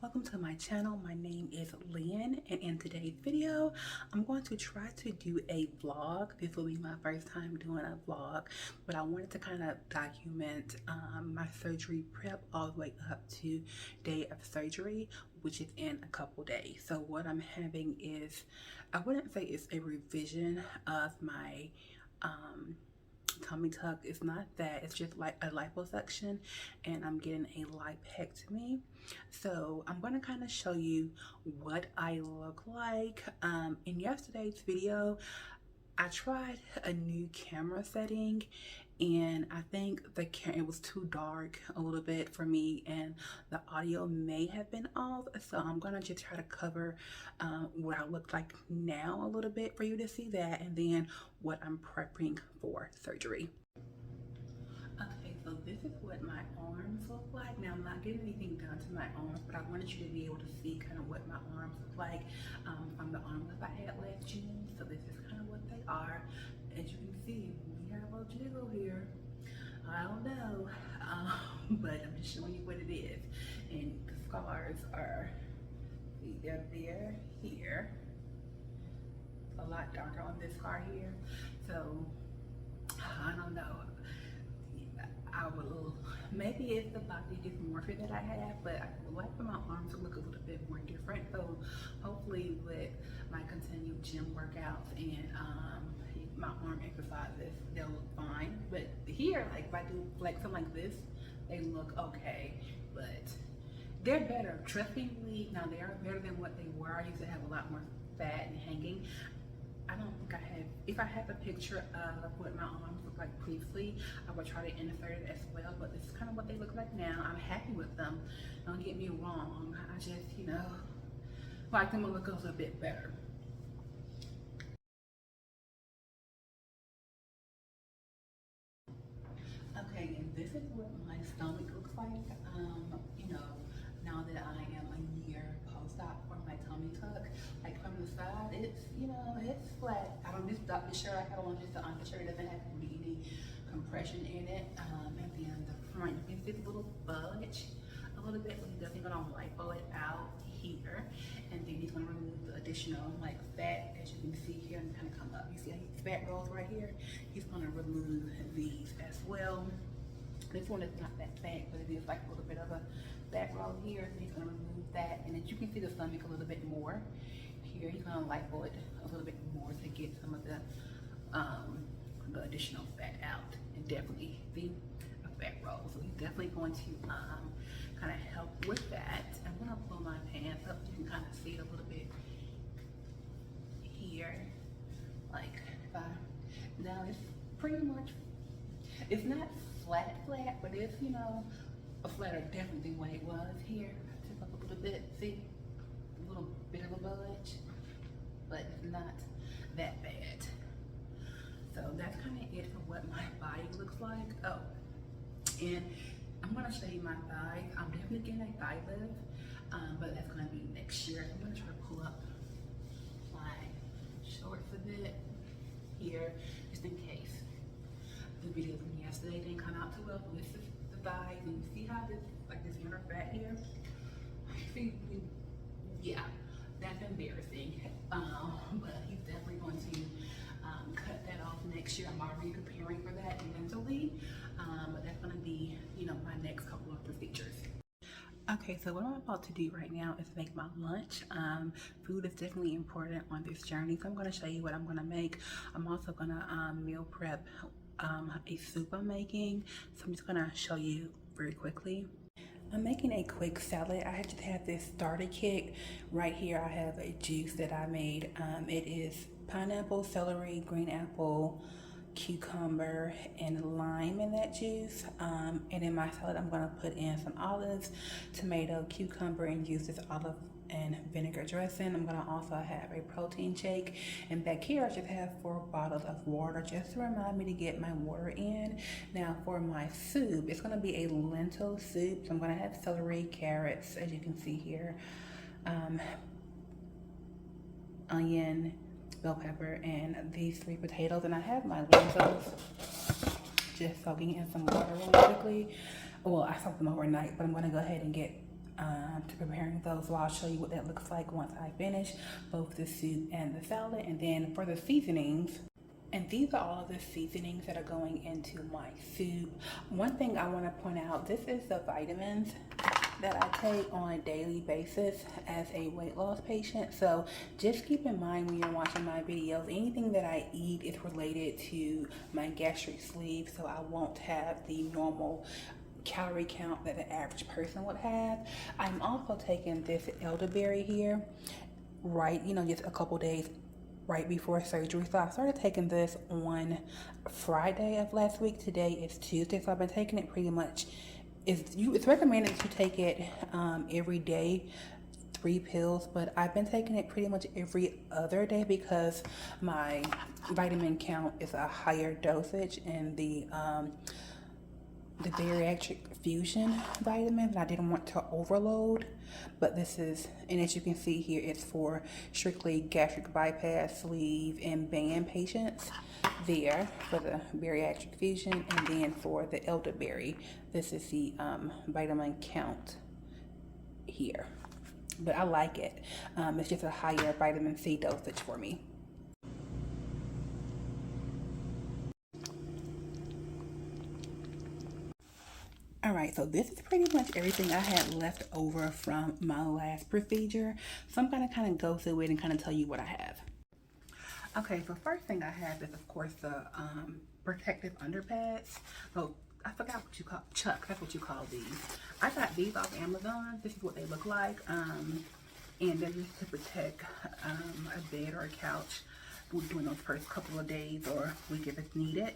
Welcome to my channel. My name is Lynn, and in today's video I'm going to try to do a vlog. This will be my first time doing a vlog, but I wanted to kind of document my surgery prep all the way up to day of surgery, which is in a couple days. So what I'm having is, I wouldn't say it's a revision of my tummy tuck. It's not that, it's just like a liposuction, and I'm getting a lipectomy. So I'm going to kind of show you what I look like. In yesterday's video I tried a new camera setting, and I think it was too dark a little bit for me, and the audio may have been off. So I'm gonna just try to cover what I look like now a little bit for you to see that, and then what I'm prepping for surgery. Okay, so this is what my arms look like. Now, I'm not getting anything done to my arms, but I wanted you to be able to see kind of what my arms look like from the arm that I had last June. So this is kind of what they are. As you can see, we have a jiggle here. I don't know, but I'm just showing you what it is. And the scars are, see, they're there, here. A lot darker on this scar here. So, I don't know. I will, maybe it's the body dysmorphia that I have, but I would like for my arms to look a little bit more different. So hopefully with my continued gym workouts and my arm exercises, they'll look fine. But here, like if I do like something like this, they look okay, but they're better. Trustingly, now they are better than what they were. I used to have a lot more fat and hanging. I don't think I have, if I had a picture of what my arms looked like previously, I would try to insert it as well, but this is kind of what they look like now. I'm happy with them, don't get me wrong. I just, like them to look a little bit better. Okay, and this is what my stomach looks like, now that I am a year post-op for my tummy tuck. Like from the side, it's flat. I don't just stop the shirt I have on, just the undershirt. It doesn't have really any compression in it. And then the front, you can see the little budge a little bit, so he's definitely gonna lipo it out here. And then he's gonna remove the additional like fat, as you can see here, and kind of come up. You see how his fat rolls right here? He's gonna remove these as well. This one is not that fat, but it is like a little bit of a back roll here. So he's gonna remove that, and then you can see the stomach a little bit more. Here, he's gonna lipo it a little bit more to get some of the additional fat out, and definitely the fat roll. So he's definitely going to kind of help with that. I'm gonna pull my pants up so you can kind of see it a little bit here. Like, now it's pretty much, it's not flat, but it's, a flatter definitely the way it was here. I took up a little bit, see, a little bit of a budge, but it's not that bad. So that's kind of it for what my body looks like. Oh, and I'm gonna show you my thighs. I'm definitely getting a thigh lift, but that's gonna be next year. I'm gonna try to pull up my shorts a bit here, just in case the video from yesterday didn't come out too well. But this is the thighs, and you see how this inner fat here? See, yeah, that's embarrassing. But he's definitely going to cut that off next year. I'm already preparing for that mentally, but that's going to be, my next couple of procedures. Okay, so what I'm about to do right now is make my lunch. Food is definitely important on this journey, so I'm going to show you what I'm going to make. I'm also going to meal prep a soup I'm making, so I'm just going to show you very quickly. I'm making a quick salad. I just have this starter kit right here. I have a juice that I made. It is pineapple, celery, green apple, cucumber, and lime in that juice. And in my salad, I'm gonna put in some olives, tomato, cucumber, and use this olive and vinegar dressing. I'm gonna also have a protein shake, and back here I just have 4 bottles of water just to remind me to get my water in. Now for my soup, it's gonna be a lentil soup. So I'm gonna have celery, carrots, as you can see here, onion, bell pepper, and these 3 potatoes. And I have my lentils just soaking in some water really quickly. Well, I soaked them overnight, but I'm gonna go ahead and get to preparing those. So I'll show you what that looks like once I finish both the soup and the salad. And then for the seasonings, and these are all of the seasonings that are going into my soup. One thing I want to point out, this is the vitamins that I take on a daily basis as a weight loss patient. So just keep in mind when you're watching my videos, anything that I eat is related to my gastric sleeve, so I won't have the normal calorie count that the average person would have. I'm also taking this elderberry here, right, just a couple days right before surgery. So I started taking this on Friday of last week. Today is Tuesday, so I've been taking it pretty much. It's recommended to take it every day, 3 pills, but I've been taking it pretty much every other day because my vitamin count is a higher dosage in the bariatric fusion vitamins. I didn't want to overload, but this is, and as you can see here, it's for strictly gastric bypass, sleeve, and band patients there for the bariatric fusion. And then for the elderberry, this is the vitamin count here, but I like it. It's just a higher vitamin C dosage for me. All right, so this is pretty much everything I had left over from my last procedure. So I'm gonna kind of go through it and kind of tell you what I have. Okay, so first thing I have is, of course, the protective underpads. So I forgot what you call, Chuck, that's what you call these. I got these off Amazon. This is what they look like. And they're just to protect a bed or a couch during those first couple of days or week if it's needed.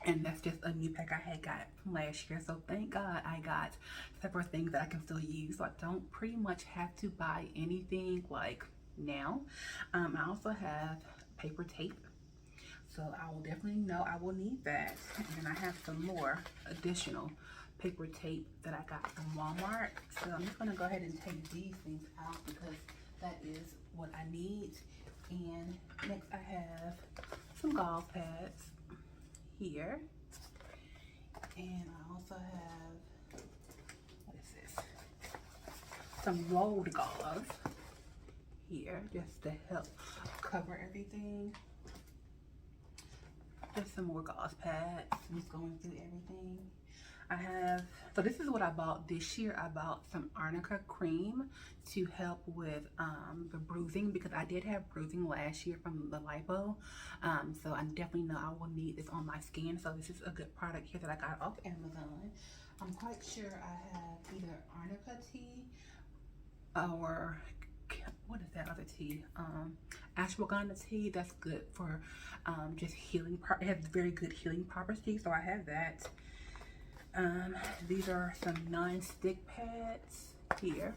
And that's just a new pack I had got from last year. So thank God I got several things that I can still use. So I don't pretty much have to buy anything like now. I also have paper tape. So I will definitely know I will need that. And I have some more additional paper tape that I got from Walmart. So I'm just gonna go ahead and take these things out because that is what I need. And next I have some gauze pads here, and I also have, what is this, some rolled gauze here just to help cover everything. Just some more gauze pads, just going through everything. I have, so this is what I bought this year. I bought some arnica cream to help with the bruising because I did have bruising last year from the lipo. So I definitely know I will need this on my skin. So this is a good product here that I got off Amazon. I'm quite sure I have either arnica tea or what is that other tea? Ashwagandha tea. That's good for just healing. It has very good healing properties. So I have that. These are some non-stick pads here.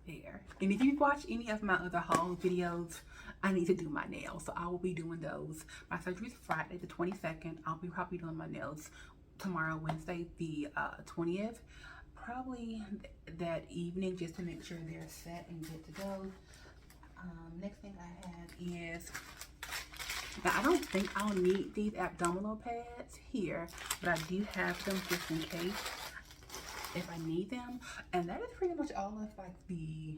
There. And if you watch any of my other haul videos, I need to do my nails. So I will be doing those. My surgery is Friday the 22nd. I'll be probably doing my nails tomorrow, Wednesday the 20th. Probably that evening just to make sure they're set and good to go. Next thing I have is, now, I don't think I'll need these abdominal pads here, but I do have them just in case if I need them. And that is pretty much all of like the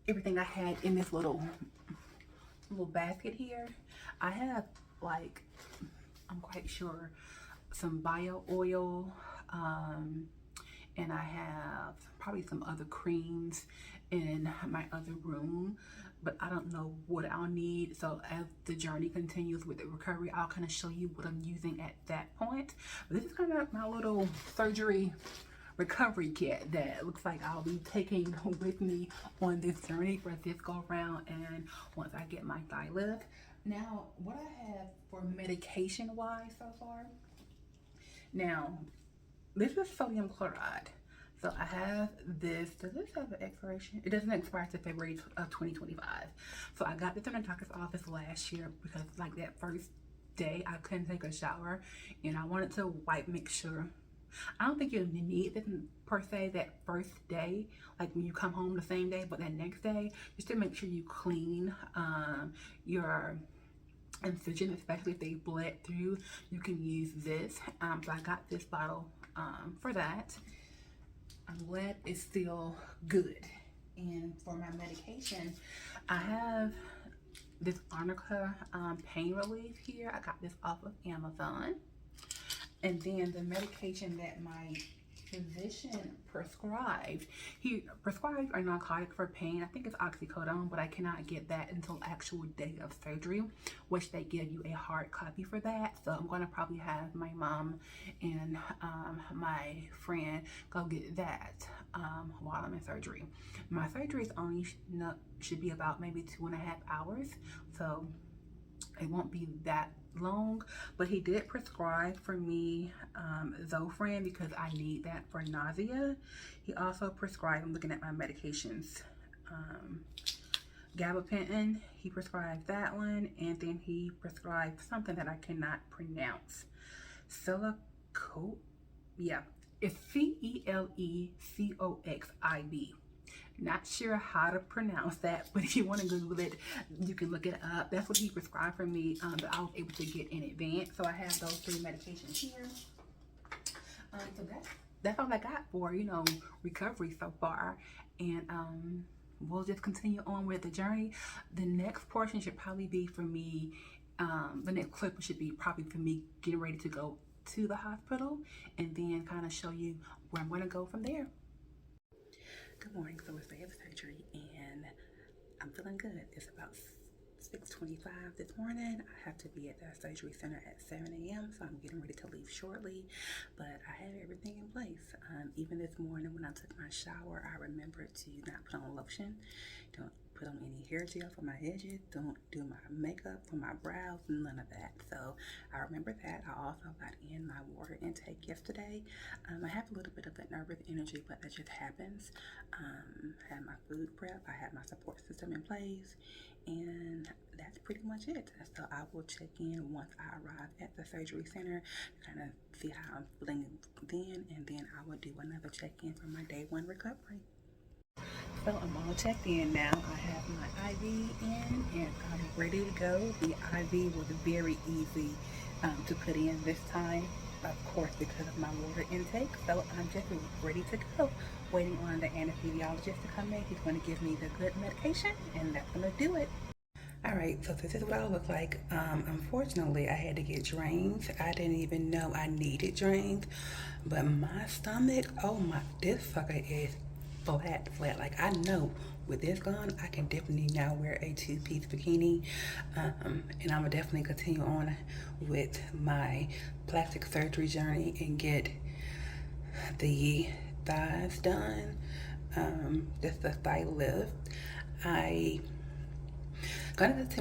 everything I had in this little basket here. I have, like, I'm quite sure, some bio oil, and I have probably some other creams in my other room, but I don't know what I'll need. So as the journey continues with the recovery, I'll kind of show you what I'm using at that point. But this is kind of my little surgery recovery kit that looks like I'll be taking with me on this journey for this go around and once I get my thigh lift. Now, what I have for medication wise so far, now this is sodium chloride. So I have this. Does this have an expiration? It doesn't expire until February of 2025. So I got this in the doctor's office last year because like that first day I couldn't take a shower and I wanted to make sure. I don't think you need this per se that first day, like when you come home the same day, but that next day, just to make sure you clean your incision, especially if they bled through. You can use this. So I got this bottle for that. I'm glad it's still good. And for my medication, I have this Arnica pain relief here. I got this off of Amazon. And then the medication that my physician prescribed, he prescribed a narcotic for pain. I think it's oxycodone, but I cannot get that until actual day of surgery, which they give you a hard copy for that. So I'm gonna probably have my mom and my friend go get that while I'm in surgery. My surgery is only should be about maybe 2.5 hours, so it won't be that long, but he did prescribe for me Zofran because I need that for nausea. He also prescribed, I'm looking at my medications, gabapentin. He prescribed that one, and then he prescribed something that I cannot pronounce. Celecoxib. Yeah, it's Celecoxib. Not sure how to pronounce that, but if you want to Google it, you can look it up. That's what he prescribed for me that I was able to get in advance. So I have those 3 medications here. So that's all I got for, you know, recovery so far. And we'll just continue on with the journey. The next portion should probably be for me, the next clip should be probably for me getting ready to go to the hospital, and then kind of show you where I'm going to go from there. Good morning. So it's day of surgery and I'm feeling good. It's about 6:25 this morning. I have to be at the surgery center at 7 a.m. so I'm getting ready to leave shortly, but I have everything in place. Even this morning when I took my shower, I remembered to not put on lotion, don't put on any hair gel for my edges, don't do my makeup for my brows, none of that. So I remember that. I also got in my water intake yesterday. I have a little bit of a nervous energy, but that just happens. I had my food prep, I had my support system in place, and that's pretty much it. So I will check in once I arrive at the surgery center to kind of see how I'm feeling then, and then I will do another check-in for my day 1 recovery. So I'm all checked in now. I have my IV in and I'm ready to go. The IV was very easy to put in this time, of course, because of my water intake. So I'm just ready to go. Waiting on the anesthesiologist to come in. He's going to give me the good medication, and that's going to do it. All right, so this is what I look like. Unfortunately, I had to get drains. I didn't even know I needed drains, but my stomach, oh my, this fucker is flat. Like, I know with this gone, I can definitely now wear a 2-piece bikini, and I'm gonna definitely continue on with my plastic surgery journey and get the thighs done. Just the thigh lift.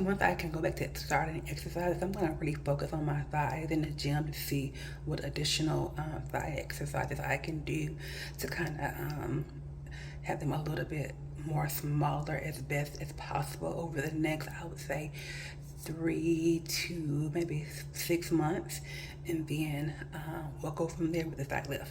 Once I can go back to starting exercise, I'm gonna really focus on my thighs in the gym to see what additional thigh exercises I can do to kind of have them a little bit more smaller as best as possible over the next, I would say, 3 to maybe 6 months, and then we'll go from there with the thigh lift.